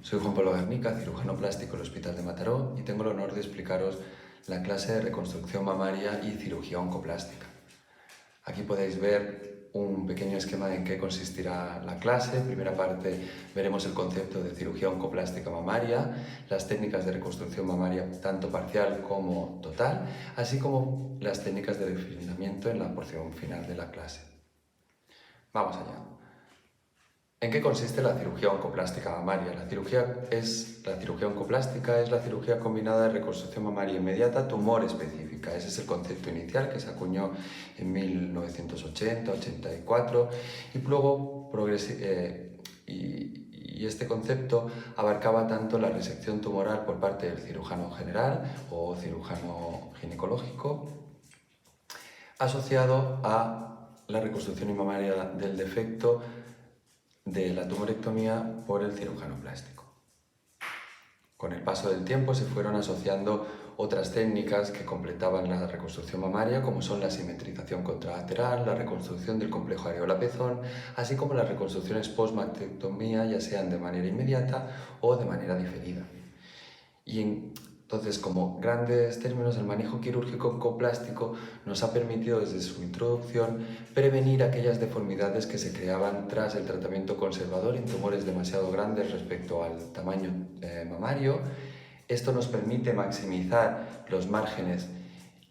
Soy Juan Pablo Garnica, cirujano plástico del Hospital de Mataró y tengo el honor de explicaros la clase de reconstrucción mamaria y cirugía oncoplástica. Aquí podéis ver un pequeño esquema de en qué consistirá la clase. En primera parte veremos el concepto de cirugía oncoplástica mamaria, las técnicas de reconstrucción mamaria tanto parcial como total, así como las técnicas de definimiento en la porción final de la clase. Vamos allá. ¿En qué consiste la cirugía oncoplástica mamaria? La cirugía oncoplástica es la cirugía combinada de reconstrucción mamaria inmediata, tumor específica. Ese es el concepto inicial que se acuñó en 1980-84 y luego este concepto abarcaba tanto la resección tumoral por parte del cirujano general o cirujano ginecológico asociado a la reconstrucción mamaria del defecto de la tumorectomía por el cirujano plástico. Con el paso del tiempo se fueron asociando otras técnicas que completaban la reconstrucción mamaria, como son la simetrización contralateral, la reconstrucción del complejo areola-pezón, así como las reconstrucciones post-mastectomía, ya sean de manera inmediata o de manera diferida. Entonces, como grandes términos, el manejo quirúrgico oncoplástico nos ha permitido desde su introducción prevenir aquellas deformidades que se creaban tras el tratamiento conservador en tumores demasiado grandes respecto al tamaño mamario. Esto nos permite maximizar los márgenes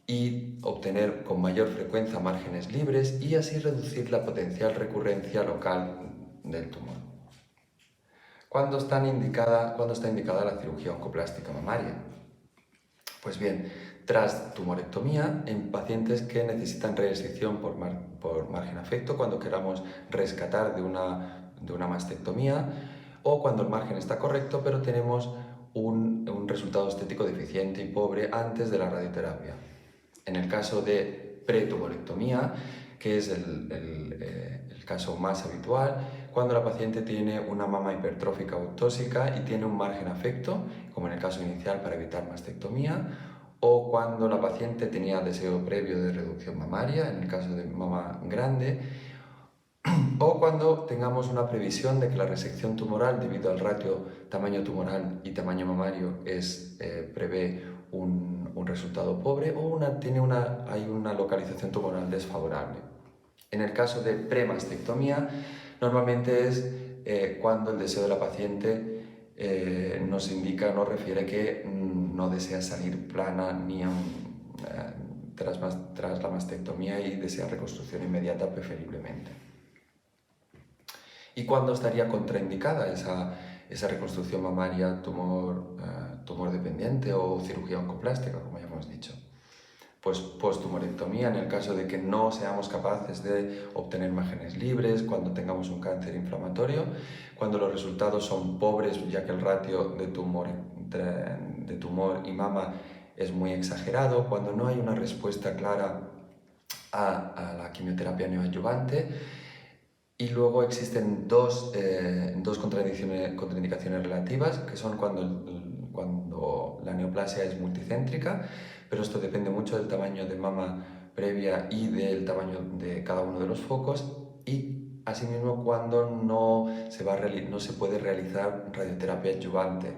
y obtener con mayor frecuencia márgenes libres y así reducir la potencial recurrencia local del tumor. ¿Cuándo está indicada la cirugía oncoplástica mamaria? Pues bien, tras tumorectomía en pacientes que necesitan resección por margen afecto, cuando queramos rescatar de una mastectomía o cuando el margen está correcto pero tenemos un resultado estético deficiente y pobre antes de la radioterapia. En el caso de pretumorectomía, que es el caso más habitual, cuando la paciente tiene una mama hipertrófica o tóxica y tiene un margen afecto, como en el caso inicial para evitar mastectomía, o cuando la paciente tenía deseo previo de reducción mamaria, en el caso de mama grande, o cuando tengamos una previsión de que la resección tumoral, debido al ratio tamaño tumoral y tamaño mamario, prevé un resultado pobre o hay una localización tumoral desfavorable. En el caso de premastectomía, normalmente es cuando el deseo de la paciente nos refiere que no desea salir plana ni tras la mastectomía y desea reconstrucción inmediata preferiblemente. ¿Y cuándo estaría contraindicada esa reconstrucción mamaria tumor dependiente o cirugía oncoplástica, como ya hemos dicho? Pues posttumorectomía, en el caso de que no seamos capaces de obtener márgenes libres, cuando tengamos un cáncer inflamatorio, cuando los resultados son pobres, ya que el ratio de tumor y mama es muy exagerado, cuando no hay una respuesta clara a la quimioterapia neoadyuvante. Y luego existen dos contraindicaciones relativas, que son cuando la neoplasia es multicéntrica, pero esto depende mucho del tamaño de mama previa y del tamaño de cada uno de los focos, y asimismo cuando no se puede realizar radioterapia adyuvante.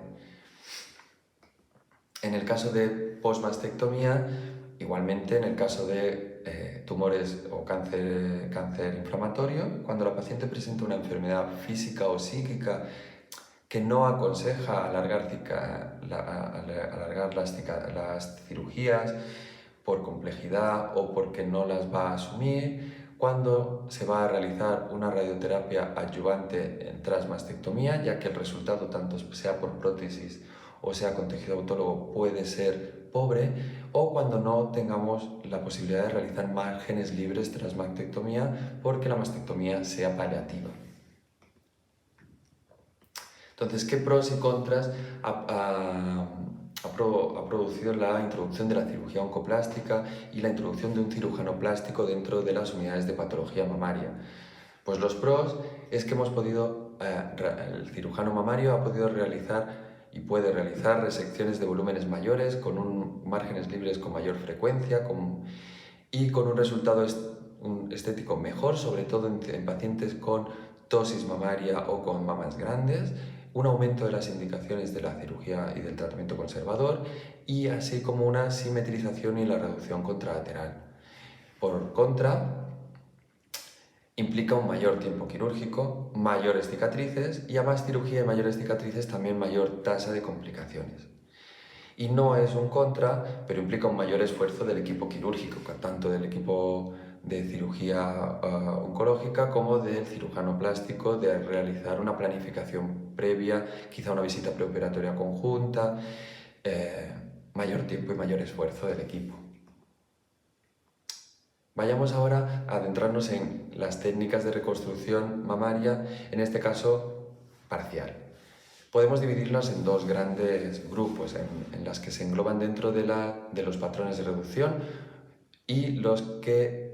En el caso de postmastectomía, igualmente en el caso de tumores o cáncer inflamatorio, cuando la paciente presenta una enfermedad física o psíquica que no aconseja alargar las cirugías por complejidad o porque no las va a asumir, cuando se va a realizar una radioterapia adyuvante tras mastectomía, ya que el resultado, tanto sea por prótesis o sea con tejido autólogo, puede ser pobre, o cuando no tengamos la posibilidad de realizar márgenes libres tras mastectomía porque la mastectomía sea paliativa. Entonces, ¿qué pros y contras ha producido la introducción de la cirugía oncoplástica y la introducción de un cirujano plástico dentro de las unidades de patología mamaria? Pues los pros es que el cirujano mamario ha podido realizar y puede realizar resecciones de volúmenes mayores con márgenes libres con mayor frecuencia y con un resultado estético mejor, sobre todo en pacientes con ptosis mamaria o con mamas grandes, un aumento de las indicaciones de la cirugía y del tratamiento conservador y así como una simetrización y la reducción contralateral. Por contra, implica un mayor tiempo quirúrgico, mayores cicatrices y a más cirugía y mayores cicatrices también mayor tasa de complicaciones. Y no es un contra, pero implica un mayor esfuerzo del equipo quirúrgico, tanto del equipo de cirugía oncológica como del cirujano plástico, de realizar una planificación previa, quizá una visita preoperatoria conjunta, mayor tiempo y mayor esfuerzo del equipo. Vayamos ahora a adentrarnos en las técnicas de reconstrucción mamaria, en este caso parcial. Podemos dividirlas en dos grandes grupos, en las que se engloban dentro de los patrones de reducción y los que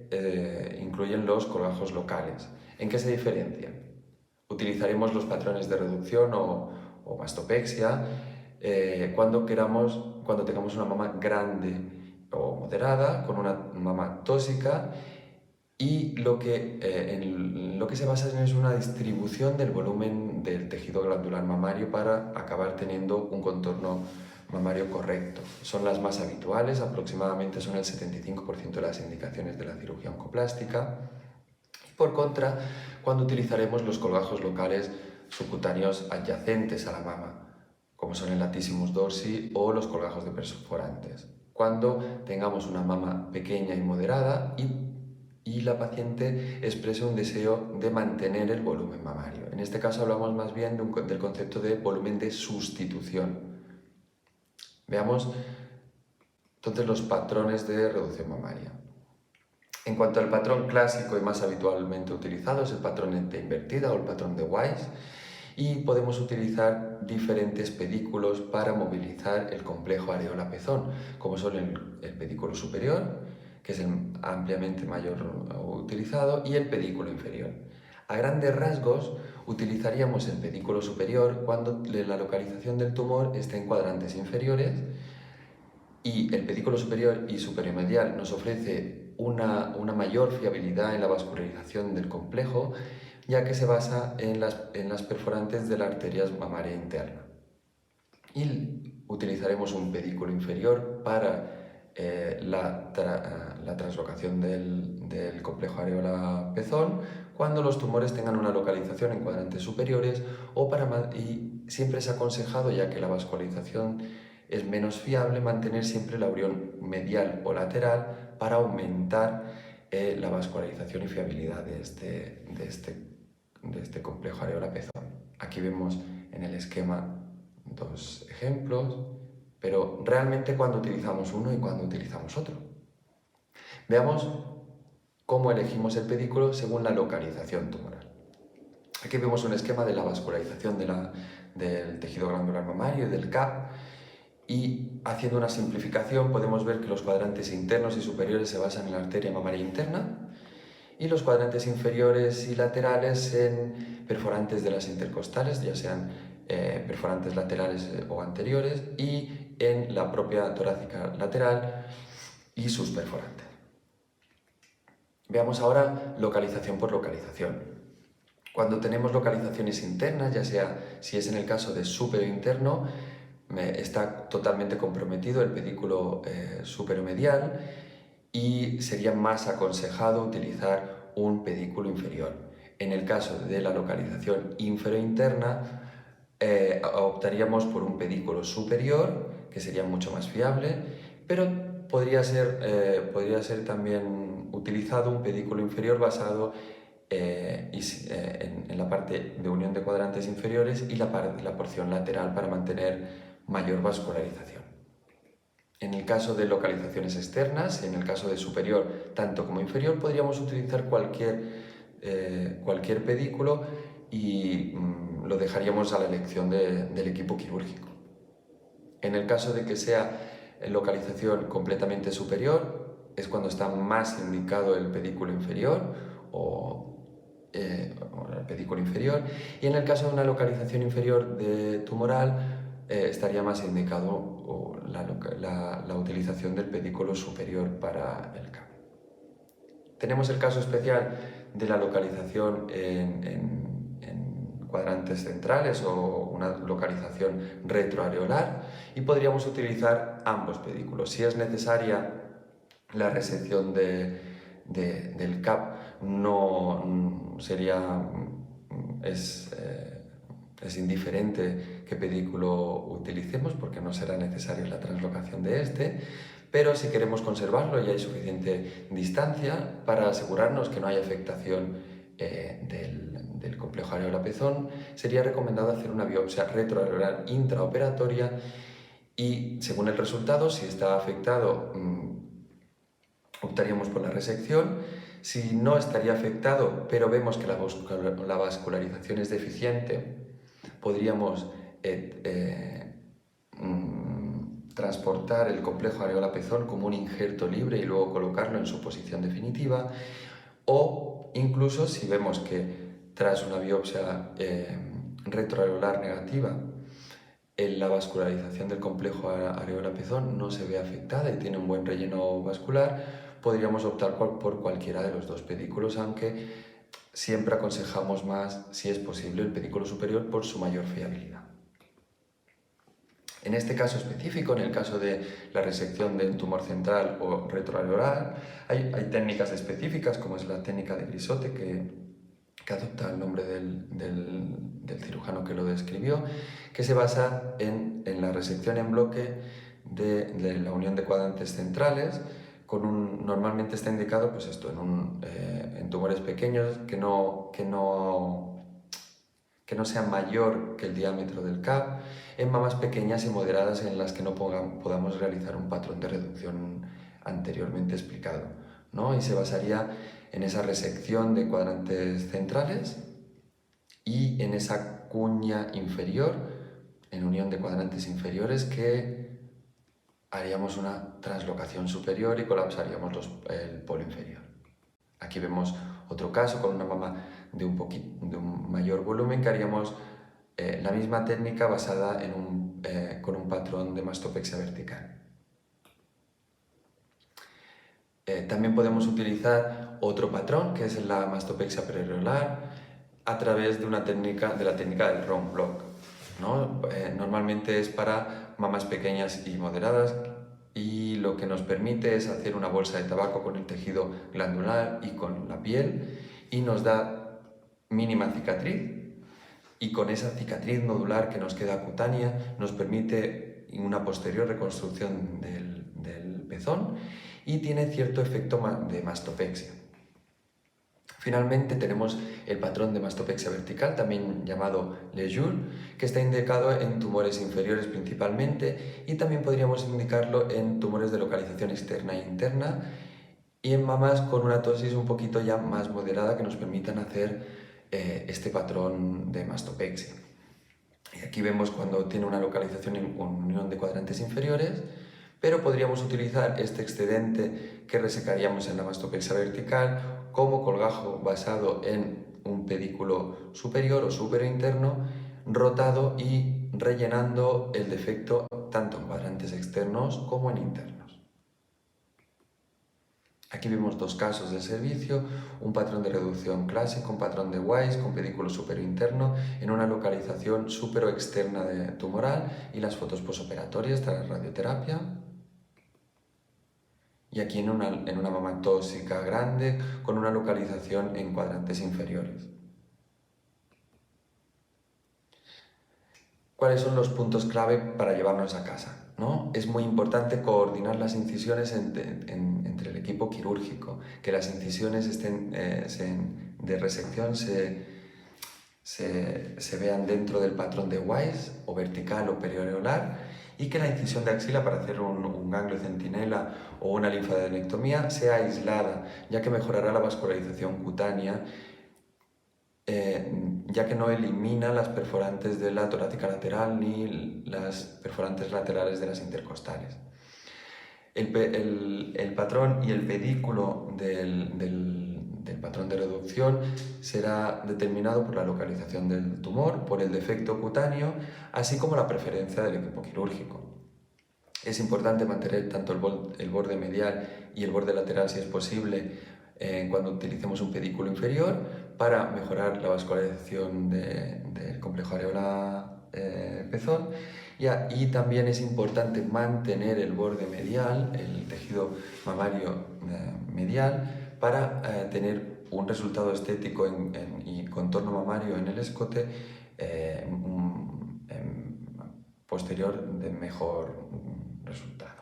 incluyen los colgajos locales. ¿En qué se diferencian? Utilizaremos los patrones de reducción o mastopexia cuando tengamos una mama grande o moderada, con una mama tóxica, y lo que se basa es una distribución del volumen del tejido glandular mamario para acabar teniendo un contorno mamario correcto. Son las más habituales, aproximadamente son el 75% de las indicaciones de la cirugía oncoplástica. Y por contra, cuando utilizaremos los colgajos locales subcutáneos adyacentes a la mama, como son el latissimus dorsi o los colgajos de perforantes, cuando tengamos una mama pequeña y moderada y la paciente exprese un deseo de mantener el volumen mamario. En este caso hablamos más bien del concepto de volumen de sustitución. Veamos entonces los patrones de reducción mamaria. En cuanto al patrón clásico y más habitualmente utilizado es el patrón de invertida o el patrón de Weiss, y podemos utilizar diferentes pedículos para movilizar el complejo areola-pezón, como son el pedículo superior, que es el ampliamente mayor utilizado, y el pedículo inferior. A grandes rasgos, utilizaríamos el pedículo superior cuando la localización del tumor está en cuadrantes inferiores, y el pedículo superior y superiormedial nos ofrece una mayor fiabilidad en la vascularización del complejo, ya que se basa en las perforantes de la arteria mamaria interna. Y utilizaremos un pedículo inferior para la translocación del complejo areola-pezón cuando los tumores tengan una localización en cuadrantes superiores, y siempre es aconsejado, ya que la vascularización es menos fiable, mantener siempre el aurión medial o lateral para aumentar la vascularización y fiabilidad de este complejo areola-pezón. Aquí vemos en el esquema dos ejemplos, pero realmente cuando utilizamos uno y cuando utilizamos otro. Veamos cómo elegimos el pedículo según la localización tumoral. Aquí vemos un esquema de la vascularización del tejido glandular mamario y del CAP, y haciendo una simplificación podemos ver que los cuadrantes internos y superiores se basan en la arteria mamaria interna y los cuadrantes inferiores y laterales en perforantes de las intercostales, ya sean perforantes laterales o anteriores, y en la propia torácica lateral y sus perforantes. Veamos ahora localización por localización. Cuando tenemos localizaciones internas, ya sea si es en el caso de superior interno, está totalmente comprometido el pedículo superomedial y sería más aconsejado utilizar un pedículo inferior. En el caso de la localización inferointerna, optaríamos por un pedículo superior, que sería mucho más fiable, pero podría ser también utilizado un pedículo inferior basado en la parte de unión de cuadrantes inferiores y la porción lateral para mantener mayor vascularización. En el caso de localizaciones externas, en el caso de superior tanto como inferior, podríamos utilizar cualquier pedículo y lo dejaríamos a la elección del equipo quirúrgico. En el caso de que sea localización completamente superior, es cuando está más indicado el pedículo inferior el pedículo inferior, y en el caso de una localización inferior tumoral estaría más indicado la utilización del pedículo superior para el CAP. Tenemos el caso especial de la localización en cuadrante cuadrantes centrales o una localización retroareolar, y podríamos utilizar ambos pedículos. Si es necesaria la resección del CAP, no sería, es indiferente qué pedículo utilicemos porque no será necesaria la translocación de este, pero si queremos conservarlo y hay suficiente distancia para asegurarnos que no hay afectación del complejo areola-pezón, sería recomendado hacer una biopsia retroareolar intraoperatoria y, según el resultado, si está afectado, optaríamos por la resección. Si no estaría afectado, pero vemos que la vascularización es deficiente, podríamos transportar el complejo areola-pezón como un injerto libre y luego colocarlo en su posición definitiva, o incluso si vemos que tras una biopsia retroareolar negativa la vascularización del complejo areola-pezón no se ve afectada y tiene un buen relleno vascular, podríamos optar por cualquiera de los dos pedículos, aunque siempre aconsejamos más, si es posible, el pedículo superior por su mayor fiabilidad. En este caso específico, en el caso de la resección del tumor central o retroareolar, hay técnicas específicas, como es la técnica de Grisotte, que adopta el nombre del cirujano que lo describió, que se basa en la resección en bloque de la unión de cuadrantes centrales. Normalmente está indicado pues esto, en tumores pequeños que no sea mayor que el diámetro del CAP, en mamas pequeñas y moderadas en las que no podamos realizar un patrón de reducción anteriormente explicado, ¿no? Y se basaría en esa resección de cuadrantes centrales y en esa cuña inferior, en unión de cuadrantes inferiores, que haríamos una translocación superior y colapsaríamos el polo inferior. Aquí vemos otro caso con una mama de un mayor volumen, que haríamos la misma técnica basada con un patrón de mastopexia vertical. También podemos utilizar otro patrón, que es la mastopexia preareolar, a través de la técnica del round block, ¿no? Normalmente es para mamas pequeñas y moderadas, y lo que nos permite es hacer una bolsa de tabaco con el tejido glandular y con la piel, y nos da mínima cicatriz, y con esa cicatriz nodular que nos queda cutánea nos permite una posterior reconstrucción del pezón y tiene cierto efecto de mastopexia. Finalmente tenemos el patrón de mastopexia vertical, también llamado Lejeune, que está indicado en tumores inferiores principalmente, y también podríamos indicarlo en tumores de localización externa e interna y en mamas con una tosis un poquito ya más moderada que nos permitan hacer este patrón de mastopexia. Y aquí vemos cuando tiene una localización en unión de cuadrantes inferiores, pero podríamos utilizar este excedente que resecaríamos en la mastopexia vertical como colgajo basado en un pedículo superior o superinterno, rotado y rellenando el defecto tanto en cuadrantes externos como en internos. Aquí vemos dos casos de servicio, un patrón de reducción clásico, un patrón de Weiss con pedículo superinterno en una localización superoexterna tumoral, y las fotos posoperatorias tras radioterapia. Y aquí en una mama tóxica grande con una localización en cuadrantes inferiores. ¿Cuáles son los puntos clave para llevarnos a casa, ¿no? Es muy importante coordinar las incisiones entre el equipo quirúrgico, que las incisiones de resección se vean dentro del patrón de Weiss, o vertical o perioreolar, y que la incisión de axila para hacer un ganglio centinela o una linfadenectomía sea aislada, ya que mejorará la vascularización cutánea, ya que no elimina las perforantes de la torácica lateral ni las perforantes laterales de las intercostales. El patrón y el pedículo del patrón de reducción será determinado por la localización del tumor, por el defecto cutáneo, así como la preferencia del equipo quirúrgico. Es importante mantener tanto el borde medial y el borde lateral, si es posible, cuando utilicemos un pedículo inferior, para mejorar la vascularización del complejo areola-pezón y también es importante mantener el borde medial, el tejido mamario medial, para tener un resultado estético y contorno mamario en el escote posterior de mejor resultado.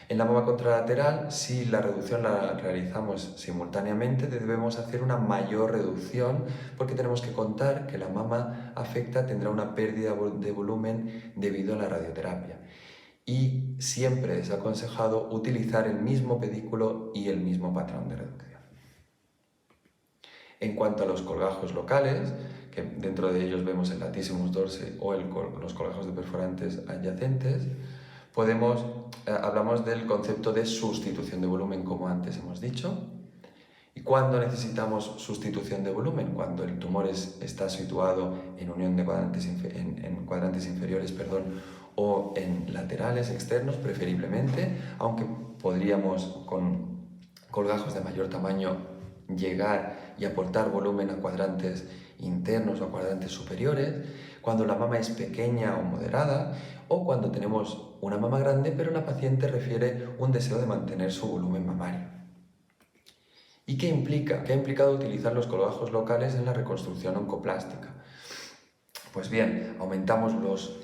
En la mama contralateral, si la reducción la realizamos simultáneamente, debemos hacer una mayor reducción porque tenemos que contar que la mama afecta tendrá una pérdida de volumen debido a la radioterapia. Y siempre es aconsejado utilizar el mismo pedículo y el mismo patrón de reducción. En cuanto a los colgajos locales, que dentro de ellos vemos el latissimus dorsi o los colgajos de perforantes adyacentes, hablamos del concepto de sustitución de volumen, como antes hemos dicho. ¿Y cuándo necesitamos sustitución de volumen? Cuando el tumor está situado en unión de cuadrantes inferiores o en laterales externos, preferiblemente, aunque podríamos con colgajos de mayor tamaño llegar y aportar volumen a cuadrantes internos o a cuadrantes superiores, cuando la mama es pequeña o moderada, o cuando tenemos una mama grande pero la paciente refiere un deseo de mantener su volumen mamario. ¿Y qué implica? ¿Qué ha implicado utilizar los colgajos locales en la reconstrucción oncoplástica? Pues bien, aumentamos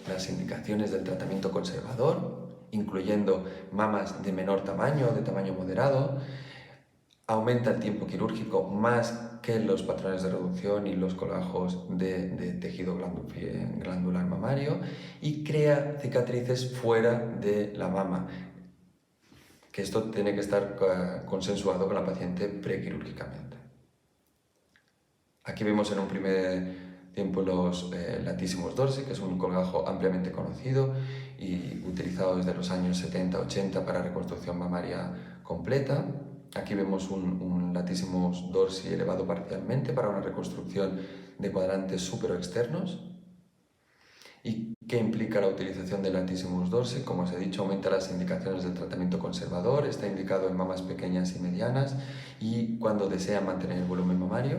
las indicaciones del tratamiento conservador, incluyendo mamas de menor tamaño o de tamaño moderado, aumenta el tiempo quirúrgico más que los patrones de reducción y los colgajos de tejido glandular mamario y crea cicatrices fuera de la mama, que esto tiene que estar consensuado con la paciente prequirúrgicamente. Aquí vemos en un primer tiempo los latissimus dorsi, que es un colgajo ampliamente conocido y utilizado desde los años 70-80 para reconstrucción mamaria completa. Aquí vemos un latissimus dorsi elevado parcialmente para una reconstrucción de cuadrantes superoexternos. ¿Y qué implica la utilización del latissimus dorsi? Como os he dicho, aumenta las indicaciones del tratamiento conservador, está indicado en mamas pequeñas y medianas y cuando desea mantener el volumen mamario.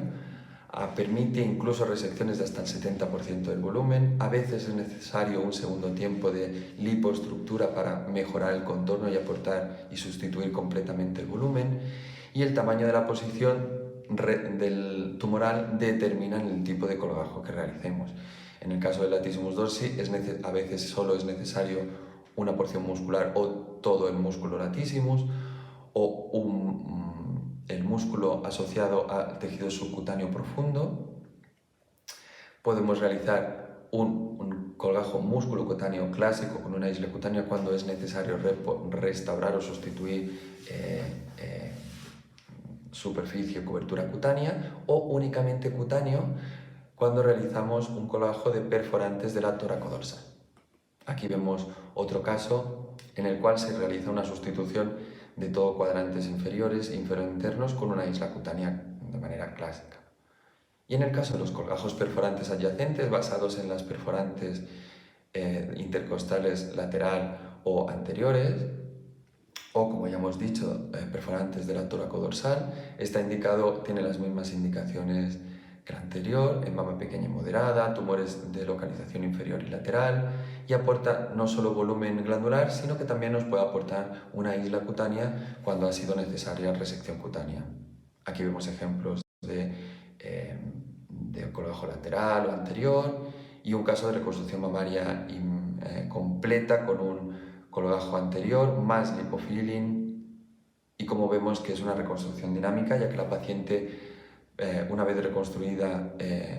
Permite incluso resecciones de hasta el 70% del volumen. A veces es necesario un segundo tiempo de lipoestructura para mejorar el contorno y aportar y sustituir completamente el volumen. Y el tamaño de la posición del tumoral determina el tipo de colgajo que realicemos. En el caso del latissimus dorsi, a veces solo es necesario una porción muscular o todo el músculo latissimus o el músculo asociado al tejido subcutáneo profundo. Podemos realizar un colgajo músculo-cutáneo clásico con una isla cutánea cuando es necesario restaurar o sustituir superficie o cobertura cutánea, o únicamente cutáneo cuando realizamos un colgajo de perforantes de la toracodorsal. Aquí vemos otro caso en el cual se realiza una sustitución de todo cuadrantes inferiores e inferointernos con una isla cutánea de manera clásica. Y en el caso de los colgajos perforantes adyacentes basados en las perforantes intercostales lateral o anteriores, o como ya hemos dicho, perforantes de la toracodorsal, tiene las mismas indicaciones que el anterior, en mama pequeña y moderada, tumores de localización inferior y lateral, y aporta no solo volumen glandular, sino que también nos puede aportar una isla cutánea cuando ha sido necesaria resección cutánea. Aquí vemos ejemplos de colgajo lateral o anterior y un caso de reconstrucción mamaria completa con un colgajo anterior más lipofilling, y como vemos que es una reconstrucción dinámica, ya que la paciente una vez reconstruida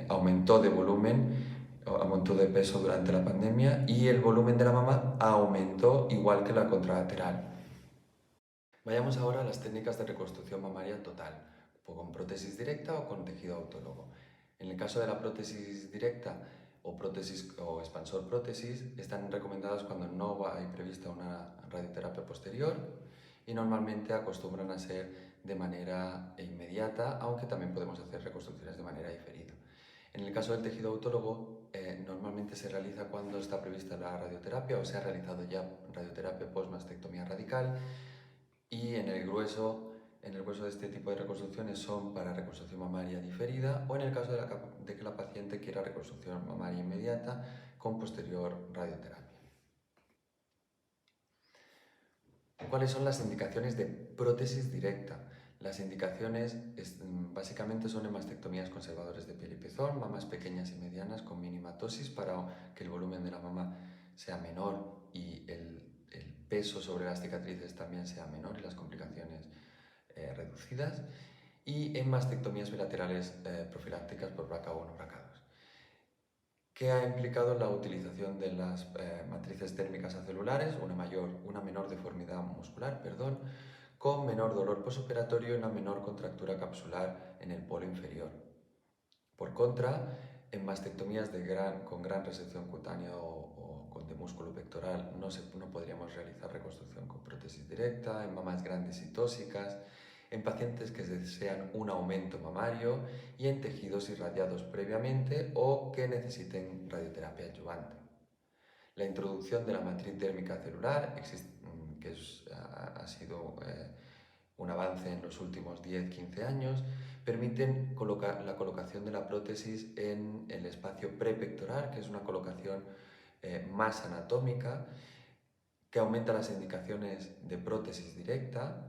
aumentó de volumen, aumentó de peso durante la pandemia y el volumen de la mama aumentó igual que la contralateral. Vayamos ahora a las técnicas de reconstrucción mamaria total, con prótesis directa o con tejido autólogo. En el caso de la prótesis directa o prótesis o expansor prótesis, están recomendadas cuando no hay prevista una radioterapia posterior y normalmente acostumbran a ser de manera inmediata, aunque también podemos hacer reconstrucciones de manera diferida. En el caso del tejido autólogo, normalmente se realiza cuando está prevista la radioterapia o se ha realizado ya radioterapia post-mastectomía radical, y en el grueso en el hueso de este tipo de reconstrucciones son para reconstrucción mamaria diferida o en el caso de que la paciente quiera reconstrucción mamaria inmediata con posterior radioterapia. ¿Cuáles son las indicaciones de prótesis directa? Las indicaciones básicamente son en mastectomías conservadores de piel y pezón, mamas pequeñas y medianas con mínima tosis para que el volumen de la mama sea menor y el peso sobre las cicatrices también sea menor y las complicaciones reducidas, y en mastectomías bilaterales profilácticas por BRCA1 o BRCA2, que ha implicado la utilización de las matrices térmicas acelulares, una menor deformidad muscular, con menor dolor posoperatorio y una menor contractura capsular en el polo inferior. Por contra, en mastectomías con gran resección cutánea o con de músculo pectoral no podríamos realizar reconstrucción con prótesis directa, en mamas grandes y tóxicas, en pacientes que desean un aumento mamario y en tejidos irradiados previamente o que necesiten radioterapia adyuvante. La introducción de la matriz térmica celular, que ha sido un avance en los últimos 10-15 años, permiten la colocación de la prótesis en el espacio prepectoral, que es una colocación más anatómica, que aumenta las indicaciones de prótesis directa,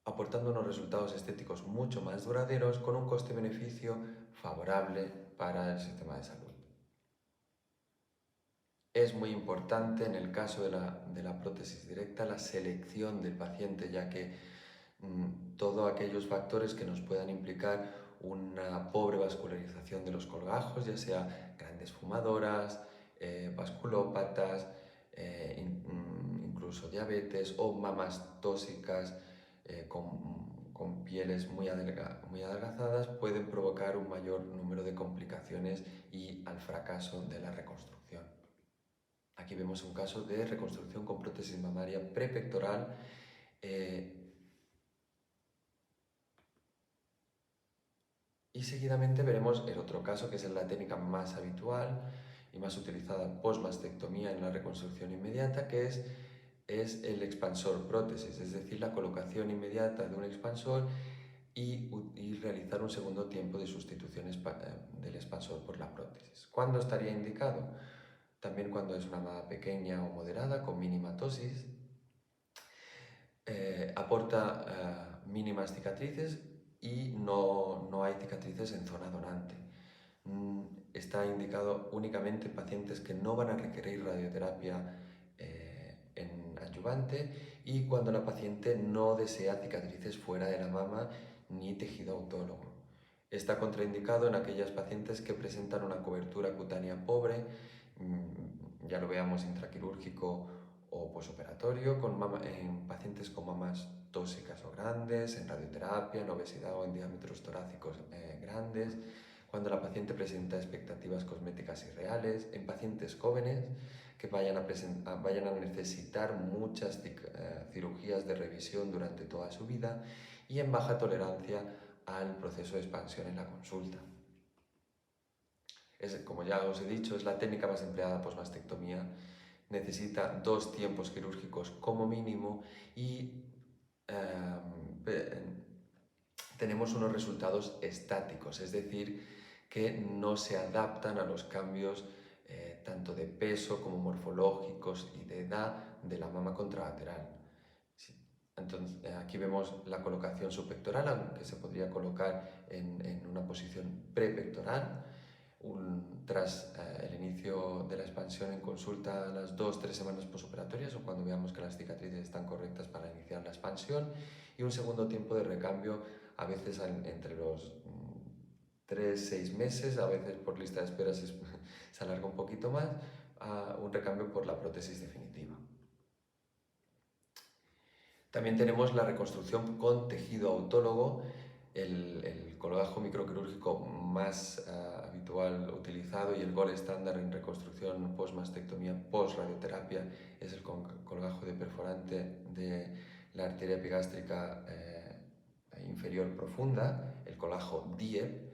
aportando unos resultados estéticos mucho más duraderos con un coste-beneficio favorable para el sistema de salud. Es muy importante en el caso de la prótesis directa la selección del paciente, ya que todos aquellos factores que nos puedan implicar una pobre vascularización de los colgajos, ya sea grandes fumadoras, vasculópatas, incluso diabetes o mamas tóxicas con pieles muy adelgazadas, pueden provocar un mayor número de complicaciones y al fracaso de la reconstrucción. Aquí vemos un caso de reconstrucción con prótesis mamaria prepectoral. Y seguidamente veremos el otro caso, que es la técnica más habitual y más utilizada post-mastectomía en la reconstrucción inmediata, que es el expansor prótesis, es decir, la colocación inmediata de un expansor y realizar un segundo tiempo de sustitución del expansor por la prótesis. ¿Cuándo estaría indicado? También cuando es una mama pequeña o moderada con mínima tosis, aporta mínimas cicatrices y no hay cicatrices en zona donante. Está indicado únicamente en pacientes que no van a requerir radioterapia en adyuvante y cuando la paciente no desea cicatrices fuera de la mama ni tejido autólogo. Está contraindicado en aquellas pacientes que presentan una cobertura cutánea pobre, ya lo veamos intraquirúrgico o posoperatorio, en pacientes con mamas tóxicas o grandes, en radioterapia, en obesidad o en diámetros torácicos grandes, cuando la paciente presenta expectativas cosméticas irreales, en pacientes jóvenes que vayan a necesitar muchas cirugías de revisión durante toda su vida y en baja tolerancia al proceso de expansión en la consulta. Como ya os he dicho, es la técnica más empleada post-mastectomía. Necesita 2 tiempos quirúrgicos como mínimo y tenemos unos resultados estáticos, es decir, que no se adaptan a los cambios tanto de peso como morfológicos y de edad de la mama contralateral. Entonces, aquí vemos la colocación subpectoral, aunque se podría colocar en una posición prepectoral. Tras el inicio de la expansión en consulta a las 2-3 semanas posoperatorias o cuando veamos que las cicatrices están correctas para iniciar la expansión, y un segundo tiempo de recambio a veces entre los 3-6 meses, a veces por lista de espera se alarga un poquito más, a un recambio por la prótesis definitiva. También tenemos la reconstrucción con tejido autólogo, el colgajo microquirúrgico más habitual utilizado y el gold estándar en reconstrucción post-mastectomía, post-radioterapia es el colgajo de perforante de la arteria epigástrica inferior profunda, el colgajo DIEP,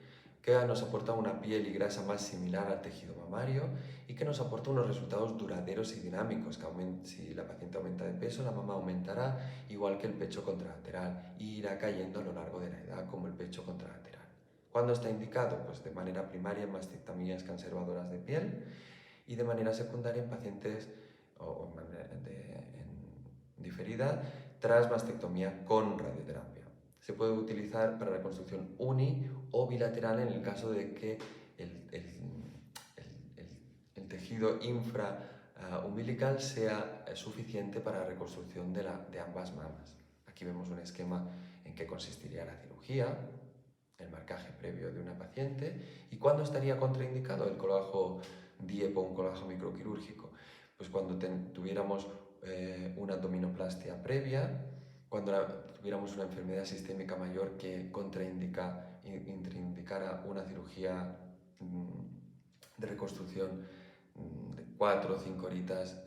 que nos aporta una piel y grasa más similar al tejido mamario y que nos aporta unos resultados duraderos y dinámicos, que si la paciente aumenta de peso, la mama aumentará igual que el pecho contralateral y irá cayendo a lo largo de la edad como el pecho contralateral. ¿Cuándo está indicado? Pues de manera primaria en mastectomías conservadoras de piel y de manera secundaria en pacientes en diferida tras mastectomía con radioterapia. Se puede utilizar para reconstrucción uni o bilateral en el caso de que el tejido infraumbilical sea suficiente para la reconstrucción de ambas mamas. Aquí vemos un esquema en que consistiría la cirugía, el marcaje previo de una paciente y cuándo estaría contraindicado el colágeno DIEP o un colágeno microquirúrgico. Pues cuando tuviéramos una abdominoplastia previa, cuando tuviéramos una enfermedad sistémica mayor que contraindicara una cirugía de reconstrucción de 4 o 5 horitas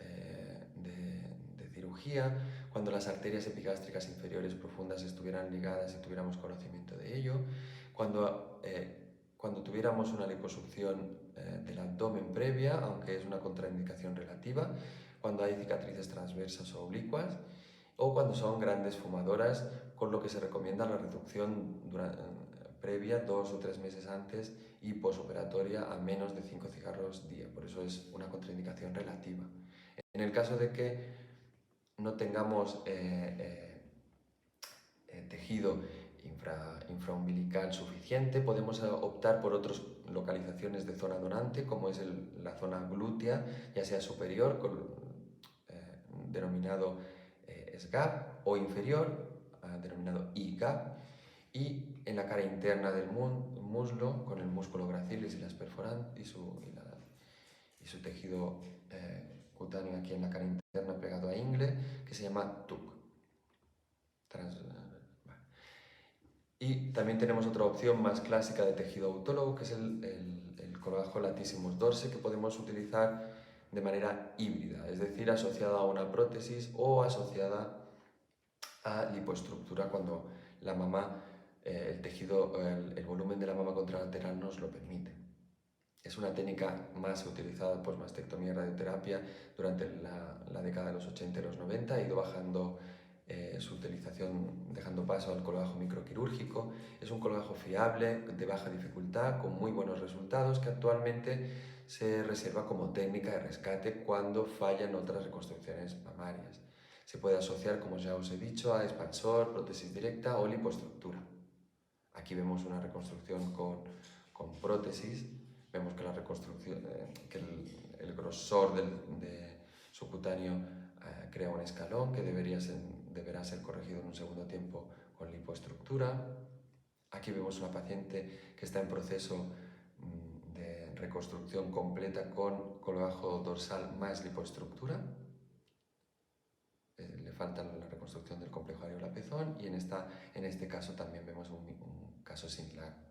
de cirugía, cuando las arterias epigástricas inferiores profundas estuvieran ligadas y tuviéramos conocimiento de ello, cuando tuviéramos una liposucción del abdomen previa, aunque es una contraindicación relativa, cuando hay cicatrices transversas o oblicuas, o cuando son grandes fumadoras, con lo que se recomienda la reducción previa 2 o 3 meses antes y posoperatoria a menos de 5 cigarros día. Por eso es una contraindicación relativa. En el caso de que no tengamos tejido infraumbilical suficiente, podemos optar por otras localizaciones de zona donante, como es la zona glútea, ya sea superior, denominado SGAP, o inferior, denominado IGAP, y en la cara interna del muslo, con el músculo gracilis y las perforantes y su tejido cutáneo aquí en la cara interna pegado a ingle, que se llama TUC. Y también tenemos otra opción más clásica de tejido autólogo, que es el colágeno latissimus dorsi, que podemos utilizar de manera híbrida, es decir, asociada a una prótesis o asociada a lipoestructura cuando la mama, el volumen de la mama contralateral nos lo permite. Es una técnica más utilizada por mastectomía y radioterapia durante la década de los 80 y los 90, ha ido bajando su utilización, dejando paso al colágeno microquirúrgico. Es un colágeno fiable, de baja dificultad, con muy buenos resultados, que actualmente se reserva como técnica de rescate cuando fallan otras reconstrucciones mamarias. Se puede asociar, como ya os he dicho, a expansor, prótesis directa o lipoestructura. Aquí vemos una reconstrucción con prótesis. Vemos que la reconstrucción, que el grosor de subcutáneo crea un escalón que deberá ser corregido en un segundo tiempo con lipoestructura. Aquí vemos una paciente que está en proceso de reconstrucción completa con colágeno dorsal más lipoestructura. Le falta la reconstrucción del complejo areola-pezón y en este caso también vemos un caso similar.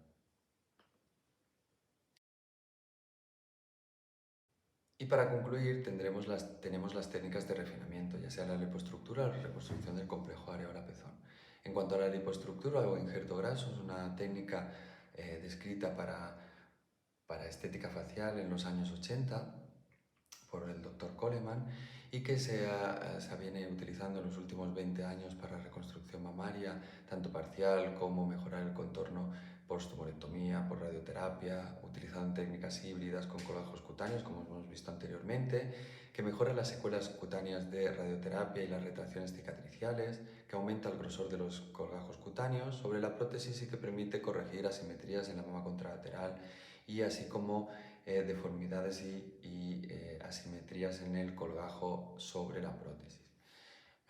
Y para concluir tenemos las técnicas de refinamiento, ya sea la lipoestructura o la reconstrucción del complejo areola-pezón. En cuanto a la lipoestructura o injerto graso, es una técnica descrita para estética facial en los años 80 por el doctor Coleman y que se viene utilizando en los últimos 20 años para reconstrucción mamaria, tanto parcial como mejorar el contorno post-tumorectomía, por radioterapia, utilizando técnicas híbridas con colágenos cutáneos, como hemos visto anteriormente, que mejora las secuelas cutáneas de radioterapia y las retracciones cicatriciales, que aumenta el grosor de los colágenos cutáneos sobre la prótesis y que permite corregir asimetrías en la mama contralateral y así como deformidades y asimetrías en el colgajo sobre la prótesis.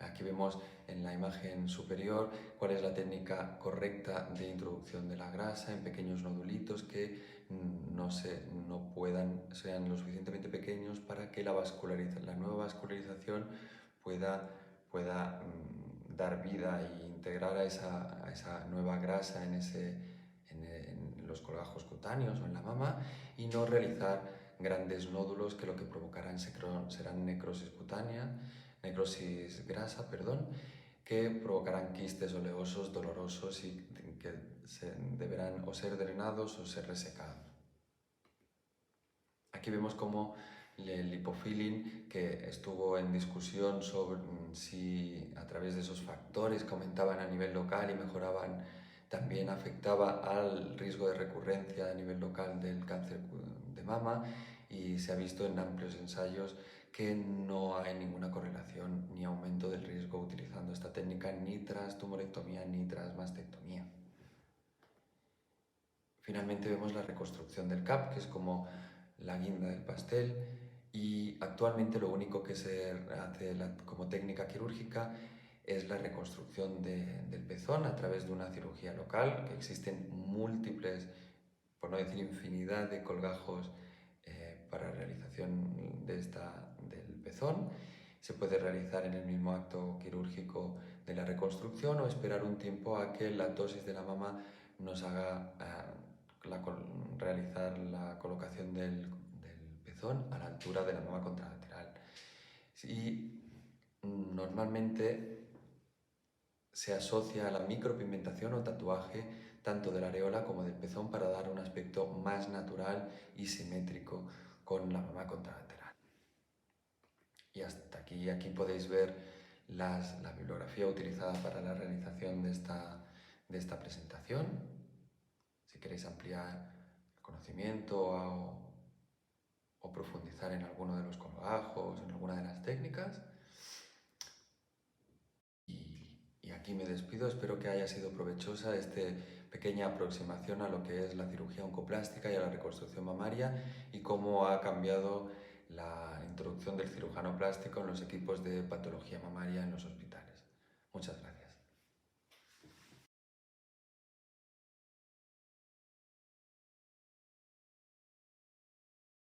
Aquí vemos en la imagen superior cuál es la técnica correcta de introducción de la grasa en pequeños nodulitos que sean lo suficientemente pequeños para que la nueva vascularización pueda dar vida e integrar a esa nueva grasa en los colgajos cutáneos o en la mama y no realizar grandes nódulos que lo que provocarán serán necrosis grasa, que provocarán quistes oleosos dolorosos y que deberán o ser drenados o ser resecados. Aquí vemos cómo el lipofilling, que estuvo en discusión sobre si a través de esos factores que aumentaban a nivel local y mejoraban, también afectaba al riesgo de recurrencia a nivel local del cáncer de mama, y se ha visto en amplios ensayos que no hay ninguna correlación ni aumento del riesgo utilizando esta técnica ni tras tumorectomía ni tras mastectomía. Finalmente vemos la reconstrucción del CAP, que es como la guinda del pastel, y actualmente lo único que se hace como técnica quirúrgica es la reconstrucción del pezón a través de una cirugía local, que existen múltiples, por no decir infinidad, de colgajos para realización del pezón. Se puede realizar en el mismo acto quirúrgico de la reconstrucción o esperar un tiempo a que la dosis de la mama nos haga realizar la colocación del pezón a la altura de la mama contralateral. Y normalmente se asocia a la micropigmentación o tatuaje tanto de la areola como del pezón para dar un aspecto más natural y simétrico con la mama contralateral. Y hasta aquí podéis ver la bibliografía utilizada para la realización de esta presentación. Si queréis ampliar el conocimiento o profundizar en alguno de los colgajos, en alguna de las técnicas. Y aquí me despido, espero que haya sido provechosa esta pequeña aproximación a lo que es la cirugía oncoplástica y a la reconstrucción mamaria y cómo ha cambiado la introducción del cirujano plástico en los equipos de patología mamaria en los hospitales. Muchas gracias.